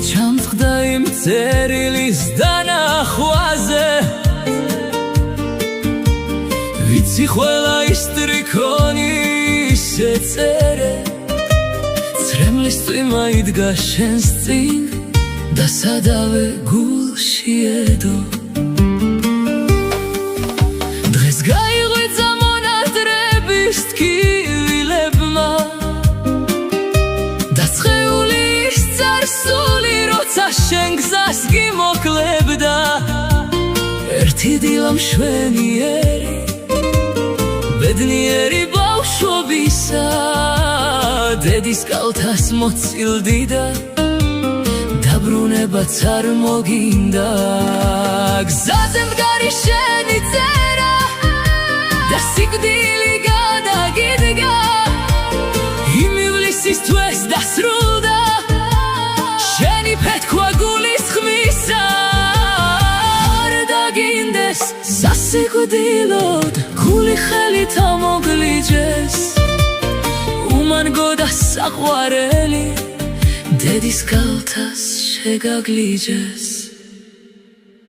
ჩამწყდა იმ წერილის დანახვაზე ვიცი ყველა ის ტრიქონი შეწერე წრემლის წვიმა იდგა შენს წინ და სადავე გულში ედო დღეს გაიღვიძა მონატრების ტკივილებმა და სხეული ისწარსული როცა შენ გზას გიმოკლებდა ერთი დილა მშვენიერი ბედნიერი ბავშვობისა დედის კალთას მოცილდი და დაბრუნებაც არ მოგინდა გზაზე მდგარი შენი წერა და სიკვდილი გადაგიდგა იმ ივლისის თვეს დასრულდა შენი ფეთქვა გულის ხმისა არ დაგინდეს სასიკვდილოდ გული ხელით ამოგლიჯეს უმანგო და საყვარელი დედის კალთას შეგაგლიჯეს